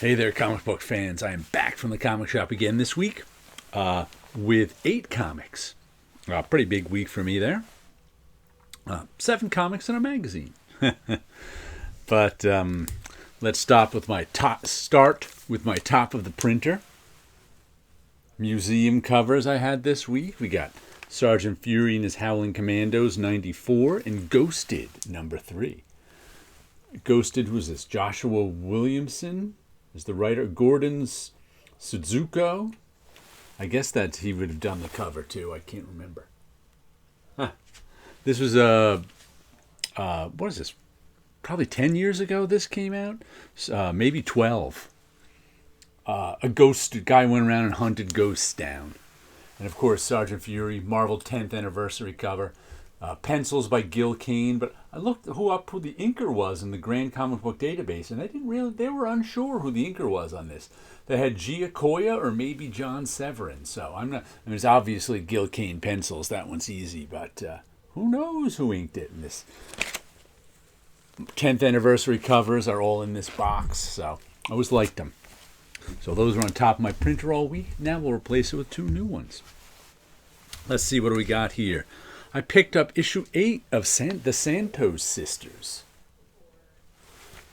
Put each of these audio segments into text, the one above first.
Hey there, comic book fans. I am back from the comic shop again this week with 8 comics. Pretty big week for me there. 7 comics and a magazine. But let's start with my top of the printer. Museum covers I had this week. We got Sergeant Fury and his Howling Commandos #94 and Ghosted #3. Ghosted, who's this? Joshua Williamson is the writer. Gordon Suzuko. I guess that he would have done the cover too. I can't remember. This was what is this? Probably 10 years ago this came out. Maybe 12. A ghost guy went around and hunted ghosts down. And of course, Sergeant Fury, Marvel 10th anniversary cover. Pencils by Gil Kane, but I looked who the inker was in the Grand Comic Book Database, and they were unsure who the inker was on this. They had Giacoya or maybe John Severin, so it's obviously Gil Kane pencils. That one's easy, but who knows who inked it in this. 10th anniversary covers are all in this box, so I always liked them. So those are on top of my printer all week. Now we'll replace it with 2 new ones. Let's see, what do we got here? I picked up issue 8 of the Santos Sisters.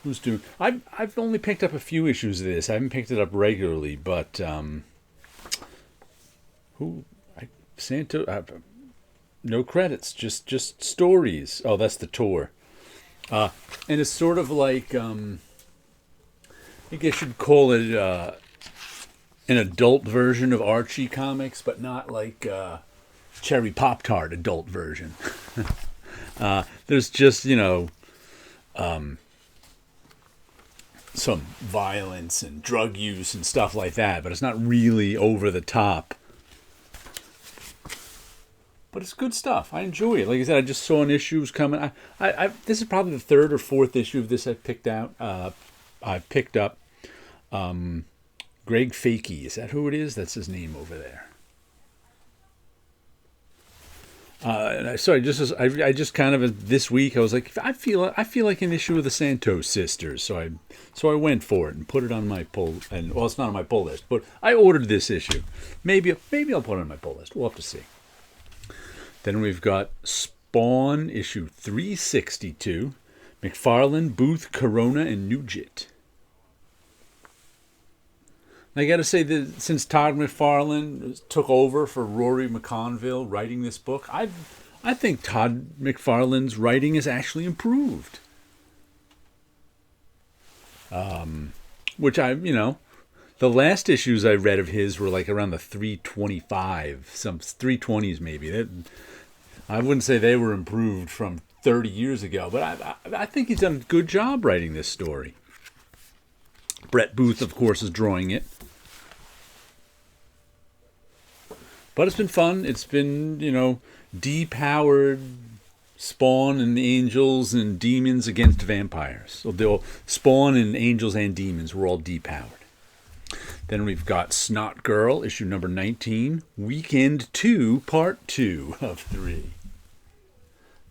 Who's doing? I've only picked up a few issues of this. I haven't picked it up regularly, but no credits, just stories. Oh, that's the tour, and it's sort of like I guess you'd call it an adult version of Archie comics, but not like Cherry Pop-Tart adult version. There's just, some violence and drug use and stuff like that, but it's not really over the top. But it's good stuff. I enjoy it. Like I said, I just saw an issue was coming. This is probably the 3rd or 4th issue of this I picked out. I picked up Greg Fakey. Is that who it is? That's his name over there. I just kind of this week I was like, I feel like an issue of the Santos Sisters, so I went for it and put it on my pull. And well, it's not on my pull list, but I ordered this issue. Maybe I'll put it on my pull list. We'll have to see. Then we've got Spawn issue 362, McFarlane, Booth, Corona, and Nugent. I got to say that since Todd McFarlane took over for Rory McConville writing this book, I think Todd McFarlane's writing has actually improved. Which the last issues I read of his were like around the 325, some 320s maybe. I wouldn't say they were improved from 30 years ago, but I think he's done a good job writing this story. Brett Booth, of course, is drawing it. But it's been fun. It's been, depowered Spawn and the angels and demons against vampires. So Spawn and angels and demons were all depowered. Then we've got Snot Girl, issue number 19, Weekend 2, part 2 of 3.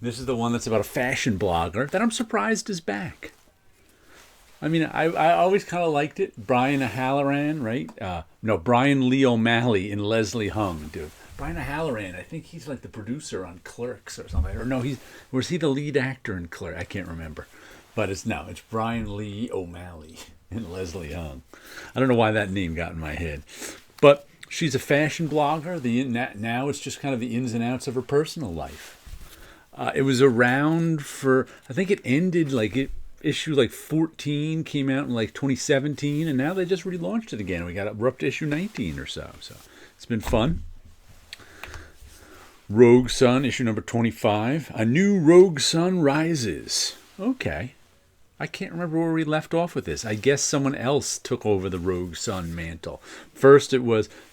This is the one that's about a fashion blogger that I'm surprised is back. I mean, I always kind of liked it. Brian O'Halloran, right? Brian Lee O'Malley and Leslie Hung, dude. Brian O'Halloran, I think he's like the producer on Clerks or something. Or no, was he the lead actor in Clerks? I can't remember. But it's Brian Lee O'Malley and Leslie Hung. I don't know why that name got in my head. But she's a fashion blogger. Now it's just kind of the ins and outs of her personal life. It was around for, I think it ended issue 14 came out in 2017, and now they just relaunched it again. We're up to issue 19 or so. So it's been fun. Rogue Sun, issue number 25. A new Rogue Sun rises. Okay. I can't remember where we left off with this. I guess someone else took over the Rogue Sun mantle. First,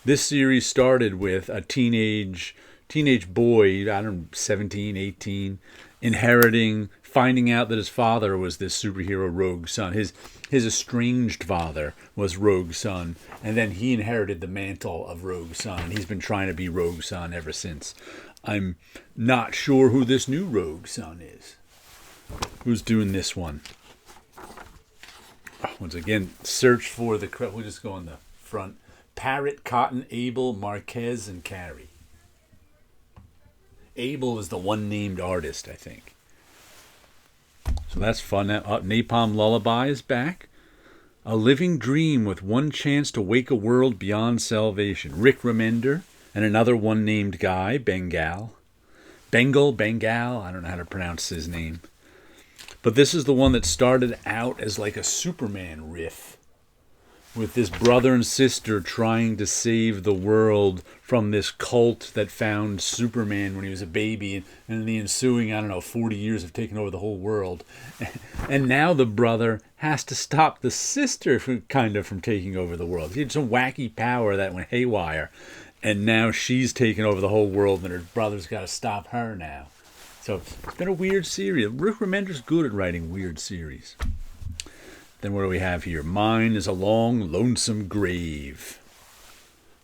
this series started with a teenage boy, I don't know, 17, 18, finding out that his father was this superhero Rogue Sun. His estranged father was Rogue Sun, and then he inherited the mantle of Rogue Sun. He's been trying to be Rogue Sun ever since. I'm not sure who this new Rogue Sun is. Who's doing this one? Once again, search for the. We'll just go on the front. Parrot, Cotton, Abel, Marquez, and Carey. Abel is the one named artist, I think. So that's fun. Napalm Lullaby is back. A living dream with one chance to wake a world beyond salvation. Rick Remender and another one named guy, Bengal. Bengal, I don't know how to pronounce his name. But this is the one that started out as like a Superman riff, with this brother and sister trying to save the world from this cult that found Superman when he was a baby, and in the ensuing, 40 years have taken over the whole world. And now the brother has to stop the sister from taking over the world. He had some wacky power that went haywire, and now she's taken over the whole world, and her brother's got to stop her now. So it's been a weird series. Rick Remender's good at writing weird series. Then what do we have here? Mine is a Long, Lonesome Grave.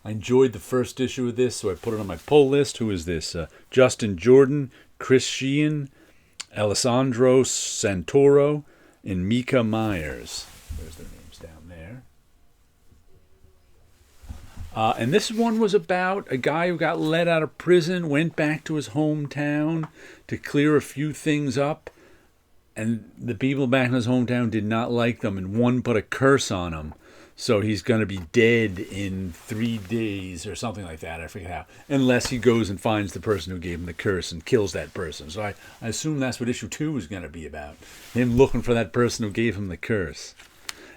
I enjoyed the first issue of this, so I put it on my pull list. Who is this? Justin Jordan, Chris Sheehan, Alessandro Santoro, and Mika Myers. There's their names down there. And this one was about a guy who got let out of prison, went back to his hometown to clear a few things up. And the people back in his hometown did not like them, and one put a curse on him. So he's going to be dead in 3 days or something like that. I forget how. Unless he goes and finds the person who gave him the curse and kills that person. So I assume that's what issue 2 is going to be about. Him looking for that person who gave him the curse.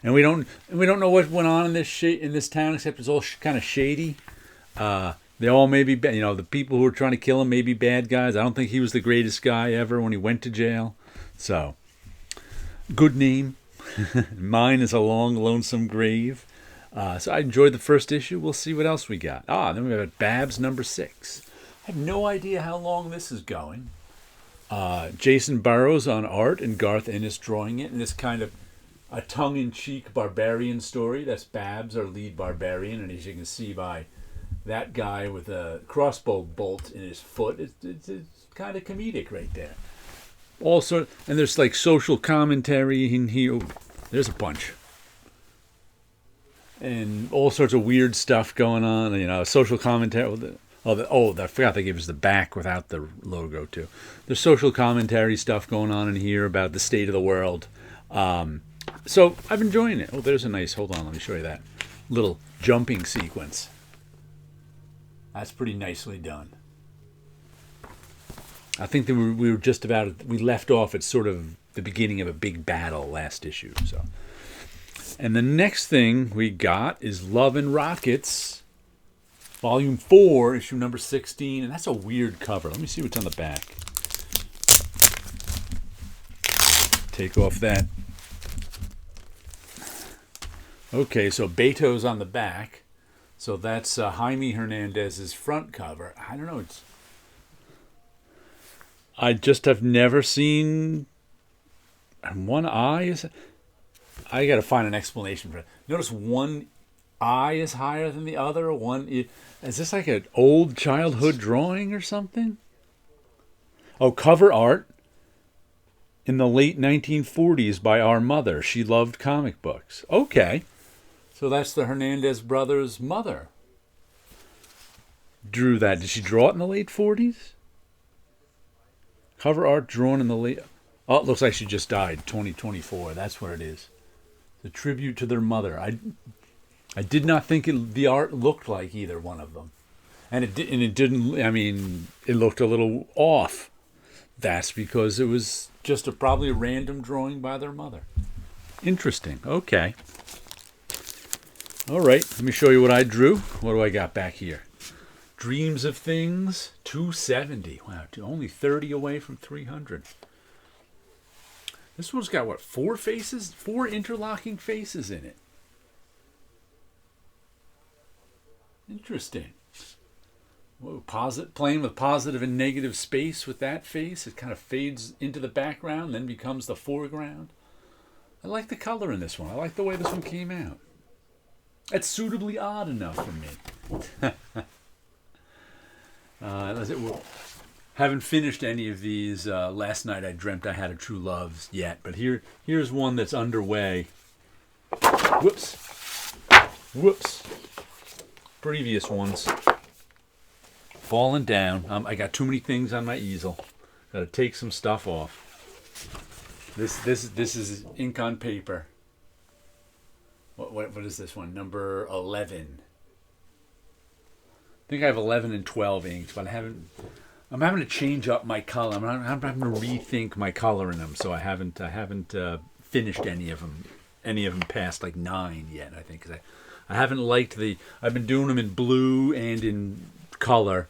And we don't know what went on in this town, except it's all kind of shady. They all may be bad. The people who were trying to kill him may be bad guys. I don't think he was the greatest guy ever when he went to jail. So, good name. Mine is a Long, Lonesome Grave. So I enjoyed the first issue. We'll see what else we got. Then we have Babs number 6. I have no idea how long this is going. Jason Burrows on art and Garth Ennis drawing it. And this kind of a tongue-in-cheek barbarian story. That's Babs, our lead barbarian. And as you can see by that guy with a crossbow bolt in his foot, it's kind of comedic right there. Also, and there's like social commentary in here. There's a bunch. And all sorts of weird stuff going on. Social commentary. I forgot they gave us the back without the logo too. There's social commentary stuff going on in here about the state of the world. So I'm enjoying it. There's a nice, hold on, let me show you that little jumping sequence. That's pretty nicely done. I think that we were just about, we left off at sort of the beginning of a big battle last issue. So, and the next thing we got is Love and Rockets, Volume 4, issue number 16. And that's a weird cover. Let me see what's on the back. Take off that. Okay, so Beto's on the back. So that's Jaime Hernandez's front cover. I don't know, I just have never seen one eye. I got to find an explanation for it. Notice one eye is higher than the other. Is this like an old childhood drawing or something? Cover art in the late 1940s by our mother. She loved comic books. Okay. So that's the Hernandez brothers' mother. Drew that. Did she draw it in the late 40s? Cover art drawn in the late... Oh, it looks like she just died, 2024. That's what it is. The tribute to their mother. I did not think the art looked like either one of them. And it didn't... I mean, it looked a little off. That's because it was just probably a random drawing by their mother. Interesting. Okay. All right. Let me show you what I drew. What do I got back here? Dreams of Things, 270. Wow, only 30 away from 300. This one's got, 4 faces? 4 interlocking faces in it. Interesting. Whoa, playing with positive and negative space with that face. It kind of fades into the background, then becomes the foreground. I like the color in this one. I like the way this one came out. It's suitably odd enough for me. Haven't finished any of these. Last night I dreamt I had a true love yet, but here's one that's underway. Whoops. Whoops. Previous ones. Falling down. I got too many things on my easel. Got to take some stuff off. This is ink on paper. What is this one? Number 11. I think I have 11 and 12 inks, but I'm having to change up my color. I'm having to rethink my color in them, so I haven't finished any of them past like 9 yet. I think 'cause I haven't liked I've been doing them in blue and in color,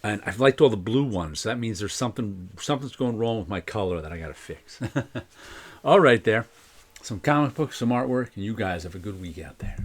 and I've liked all the blue ones. So that means there's something's going wrong with my color that I got to fix. All right, there. Some comic books, some artwork, and you guys have a good week out there.